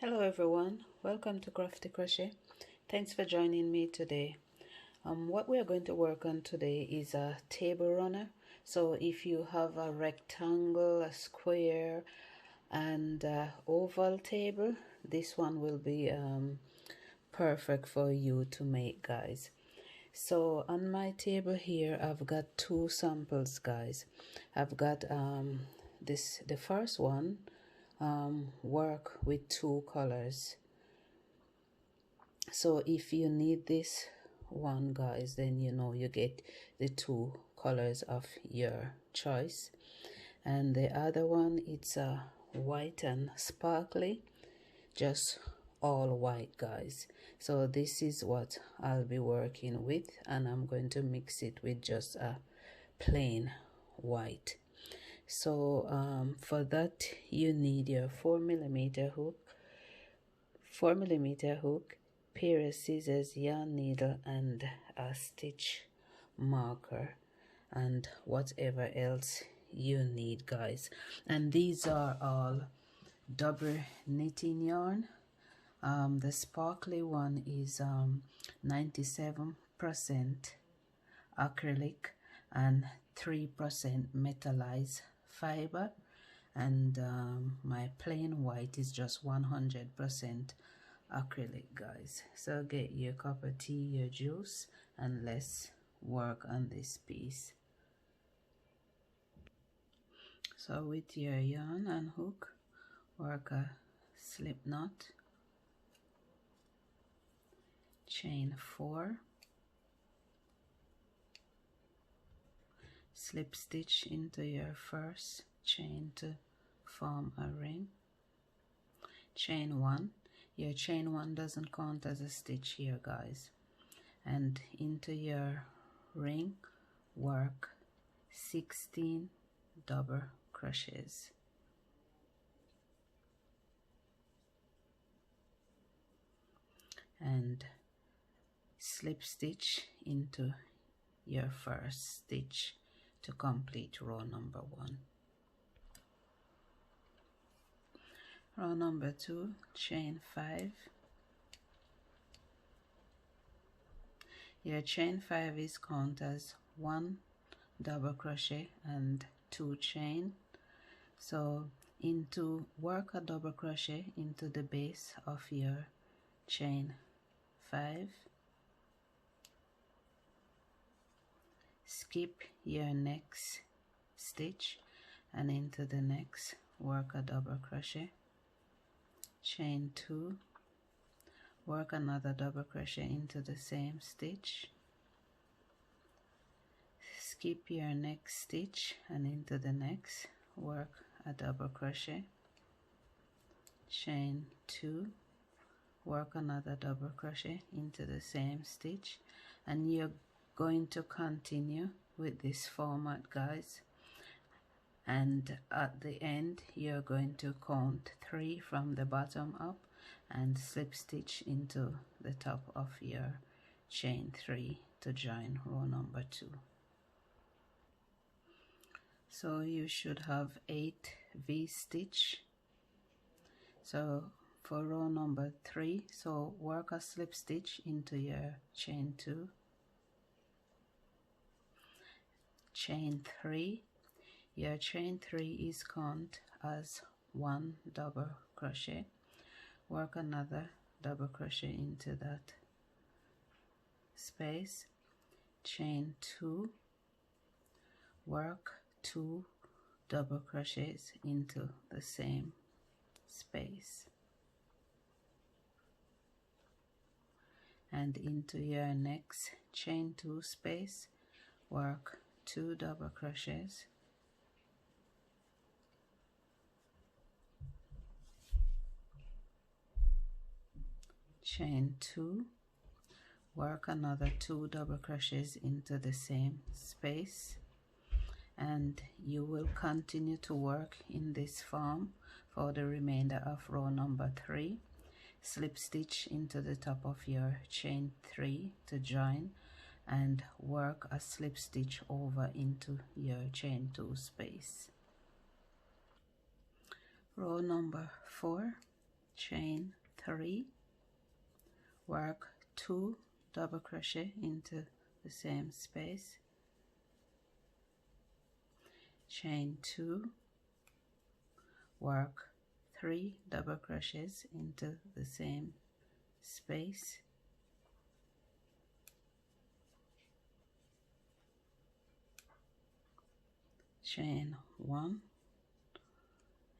Hello everyone, welcome to Crafty Crochet. Thanks for joining me today. What we are going to work on today is a table runner. So if you have a rectangle, a square and a oval table, this one will be perfect for you to make, guys. So on my table here I've got two samples, guys. I've got the first one, work with two colors. So if you need this one, guys, then you get the two colors of your choice. And the other one, it's a white and sparkly, just all white, guys. So this is what I'll be working with, and I'm going to mix it with just a plain white. So for that you need your 4mm hook, pair of scissors, yarn needle, and a stitch marker, and whatever else you need, guys. And these are all double knitting yarn. The sparkly one is 97% acrylic and 3% metallized fiber, and my plain white is just 100% acrylic, guys. So get your cup of tea, your juice, and let's work on this piece. So with your yarn and hook, work a slip knot, chain 4, slip stitch into your first chain to form a ring, chain 1. Your chain 1 doesn't count as a stitch here, guys. And into your ring, work 16 double crochets. And slip stitch into your first stitch to complete row number 1. Row number 2, chain 5. Your chain 5 is count as 1 double crochet and 2 chain. So work a double crochet into the base of your chain 5. Skip your next stitch and into the next work a double crochet, chain 2, work another double crochet into the same stitch, skip your next stitch and into the next work a double crochet, chain 2, work another double crochet into the same stitch, and you're going to continue with this format, guys. And at the end you're going to count 3 from the bottom up and slip stitch into the top of your chain 3 to join row number 2. So you should have 8 V-stitch. So for row number 3, so work a slip stitch into your chain 2, chain 3. Your chain 3 is count as 1 double crochet. Work another double crochet into that space, chain 2, work 2 double crochets into the same space, and into your next chain 2 space, work 2 double crochets, chain 2, work another 2 double crochets into the same space, and you will continue to work in this form for the remainder of row number 3. Slip stitch into the top of your chain 3 to join, and work a slip stitch over into your chain 2 space. Row number 4, chain 3, work 2 double crochet into the same space, chain 2, work 3 double crochets into the same space, chain 1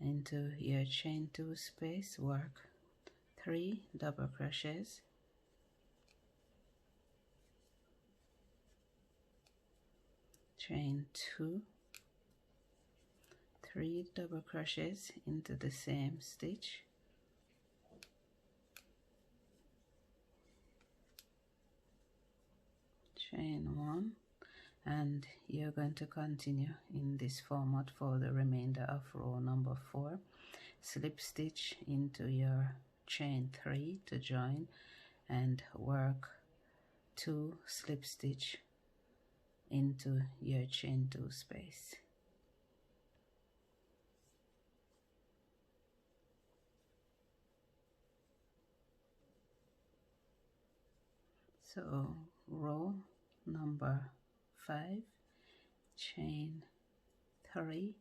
into your chain 2 space, work 3 double crochets, chain 2, 3 double crochets into the same stitch, chain 1, and you're going to continue in this format for the remainder of row number 4. Slip stitch into your chain 3 to join and work 2 slip stitch into your chain 2 space. So row number 5, chain 3,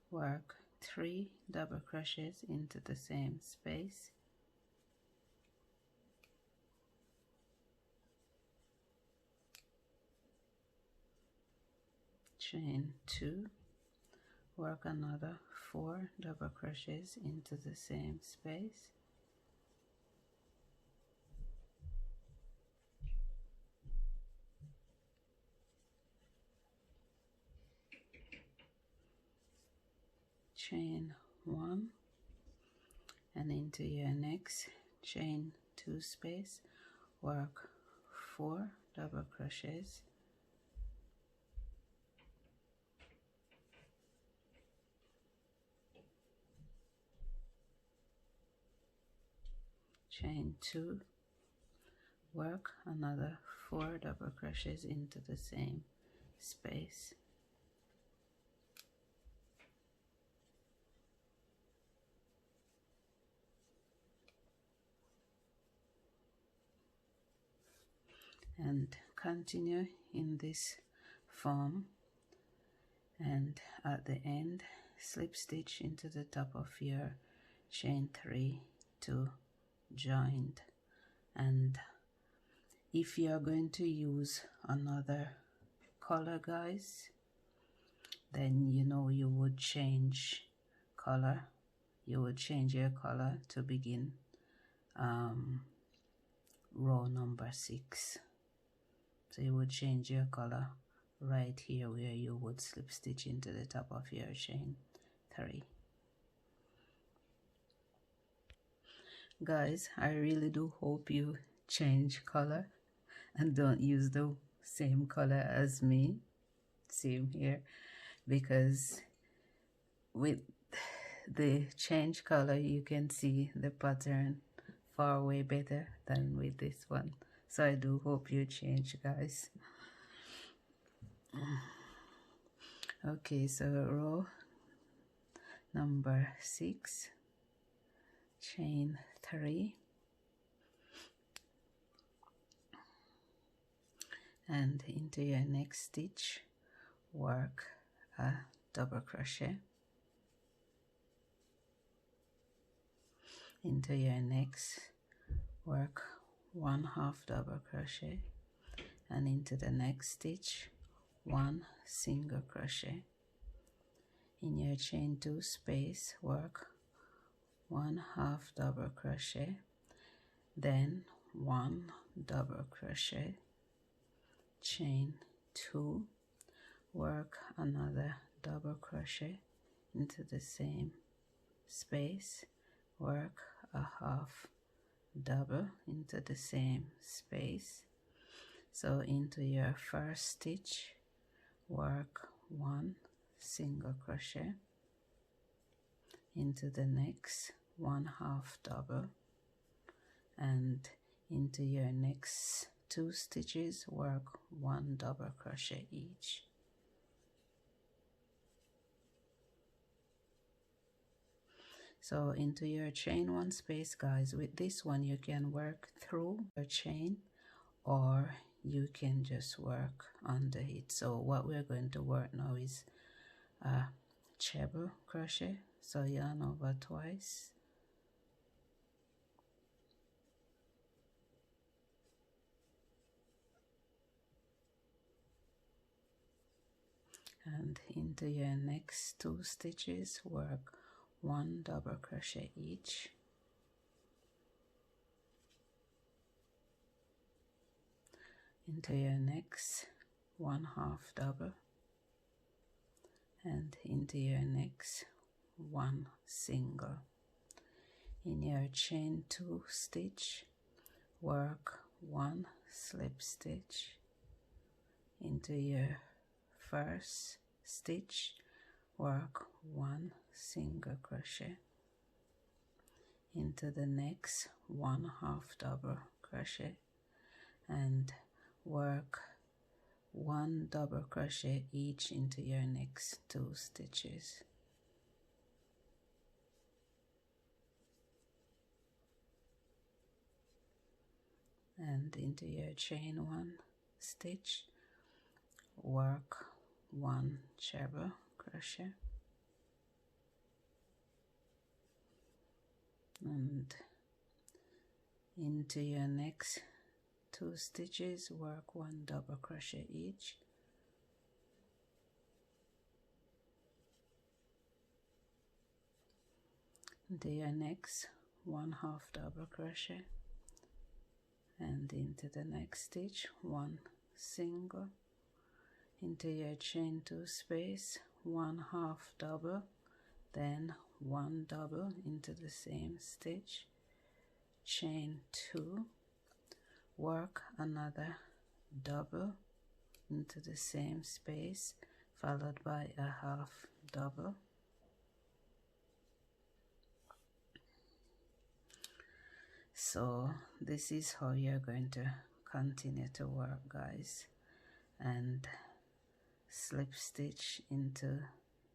work 3 double crochets into the same space, chain 2, work another 4 double crochets into the same space, chain 1, and into your next chain 2 space, work 4 double crochets, chain 2, work another 4 double crochets into the same space, and continue in this form, and at the end slip stitch into the top of your chain 3 to join. And if you are going to use another color, guys, then you know you would change color, you would change your color to begin row number 6. So you would change your color right here where you would slip stitch into the top of your chain 3. Guys, I really do hope you change color and don't use the same color as me. Same here, because with the change color you can see the pattern far way better than with this one. So I do hope you change, guys. Okay, so row number 6, chain 3, and into your next stitch work a double crochet, into your next work 1/2 double crochet, and into the next stitch 1 single crochet. In your chain 2 space work 1/2 double crochet, then 1 double crochet, chain 2, work another double crochet into the same space, work a 1/2 double into the same space. So into your first stitch work 1 single crochet, into the next 1/2 double, and into your next 2 stitches work 1 double crochet each. So into your chain one space, guys. With this one you can work through your chain or you can just work under it. So what we're going to work now is treble crochet. So yarn over twice, and into your next 2 stitches work 1 double crochet each, into your next 1 half double, and into your next 1 single. In your chain 2 stitch work 1 slip stitch, into your first stitch work 1 single crochet, into the next 1 half double crochet, and work 1 double crochet each into your next 2 stitches. And into your chain 1 stitch work 1 treble crochet, and into your next 2 stitches work 1 double crochet each, into your next 1 half double crochet, and into the next stitch 1 single, into your chain 2 space 1 half double, then 1 double into the same stitch, chain 2, work another double into the same space followed by a half double, so this is how you're going to continue to work, guys. And slip stitch into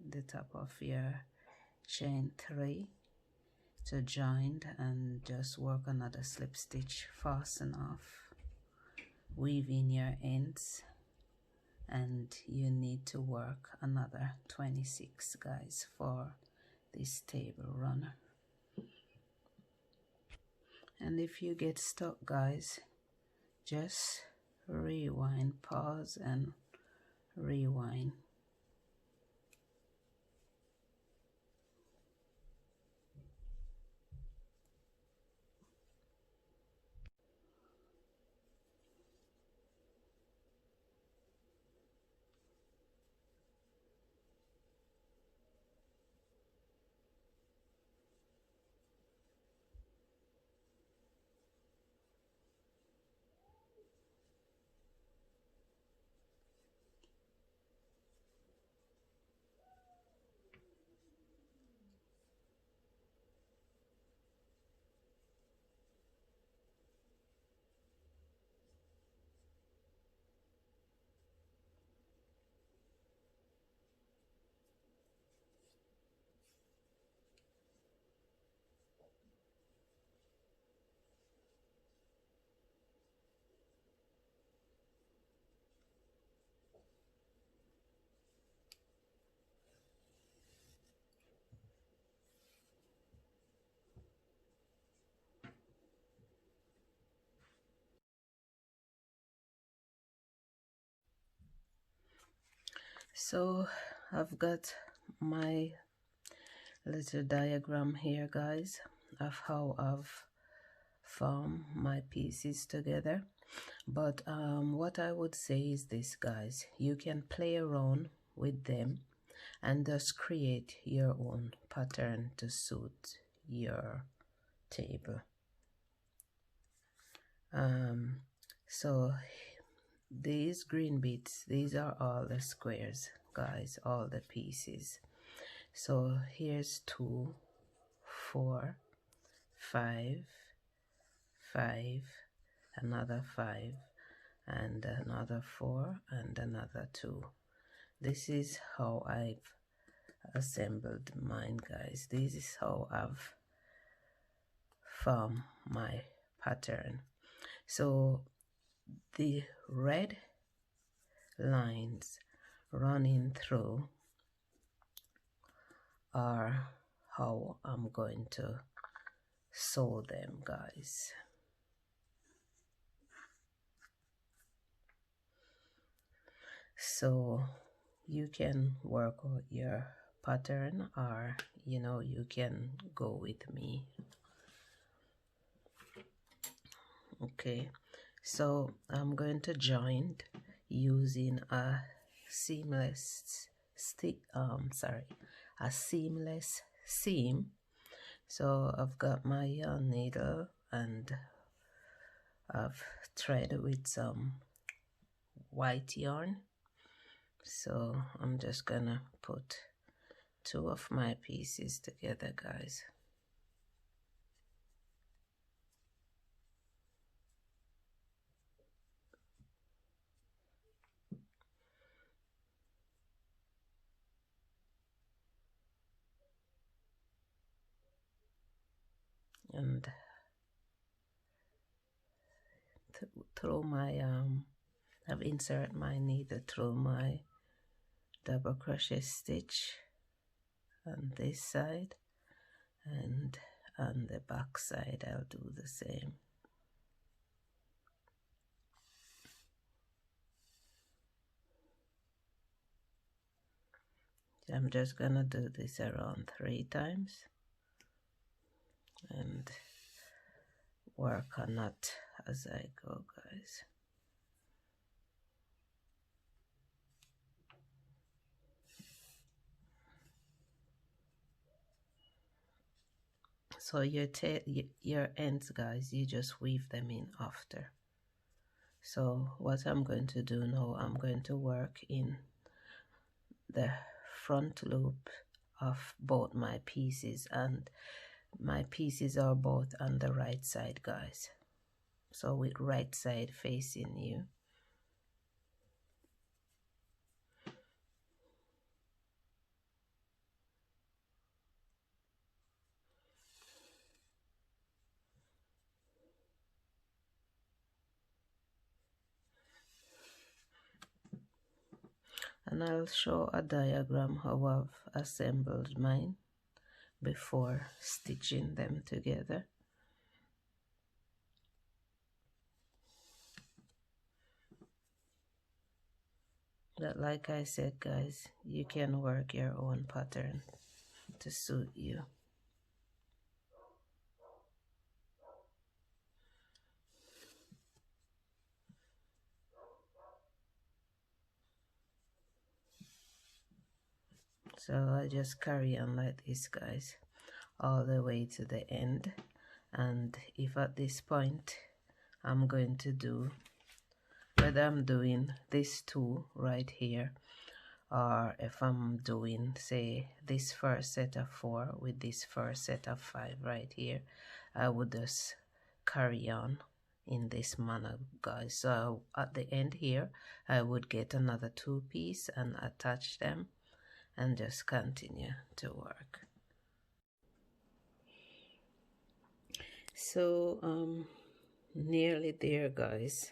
the top of your chain 3 to join, and just work another slip stitch, fasten off, weave in your ends, and you need to work another 26, guys, for this table runner. And if you get stuck, guys, just rewind, pause and rewind. So I've got my little diagram here, guys, of how I've formed my pieces together. But what I would say is this, guys, you can play around with them and just create your own pattern to suit your table. So these green bits, these are all the squares, guys, all the pieces. So here's 2, 4, 5, 5, another 5, and another 4, and another 2. This is how I've assembled mine, guys. This is how I've formed my pattern. So the red lines running through are how I'm going to sew them, guys. So you can work out your pattern, or you can go with me. Okay, so I'm going to join using a seamless a seamless seam. So I've got my yarn needle and I've threaded with some white yarn. So I'm just gonna put two of my pieces together, guys. And through my I've inserted my needle through my double crochet stitch on this side, and on the back side I'll do the same. I'm just gonna do this around 3 times and work on it as I go, guys. So your ends, guys, you just weave them in after. So what I'm going to do now, I'm going to work in the front loop of both my pieces, and my pieces are both on the right side, guys. So with right side facing you. And I'll show a diagram how I've assembled mine before stitching them together. But like I said, guys, you can work your own pattern to suit you. So I just carry on like this, guys, all the way to the end. And if at this point I'm going to do, whether I'm doing this 2 right here, or if I'm doing, say, this first set of 4 with this first set of 5 right here, I would just carry on in this manner, guys. So at the end here, I would get another 2 piece and attach them and just continue to work. So nearly there, guys.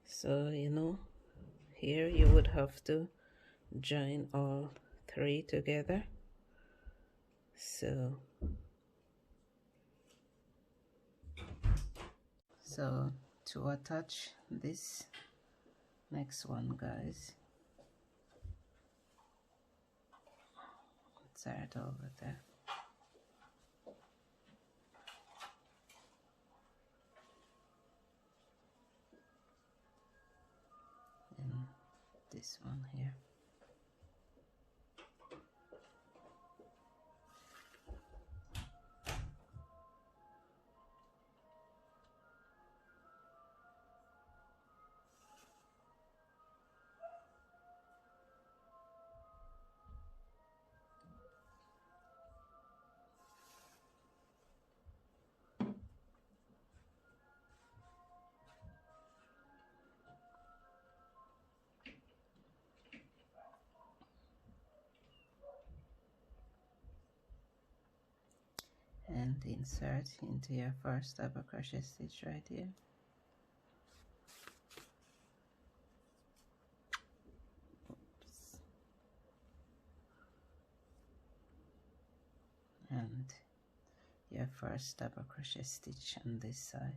So here you would have to join all 3 together. So to attach this next one, guys, insert over there. And this one here. and insert into your first double crochet stitch right here. Oops. And your first double crochet stitch on this side.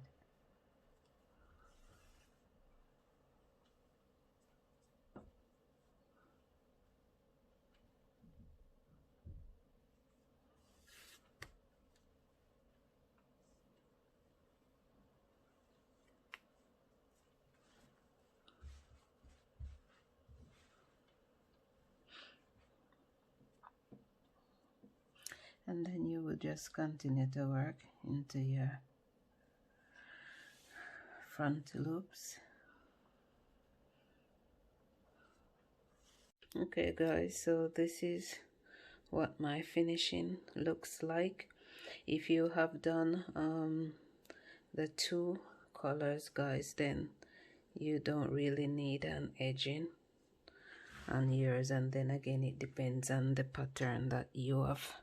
And then you will just continue to work into your front loops. Okay guys, so this is what my finishing looks like. If you have done the two colors, guys, then you don't really need an edging on yours, and then again it depends on the pattern that you have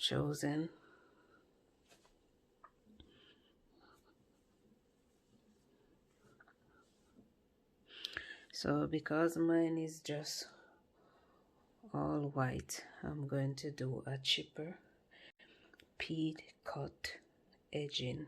chosen. So because mine is just all white, I'm going to do a cheaper Picot Edging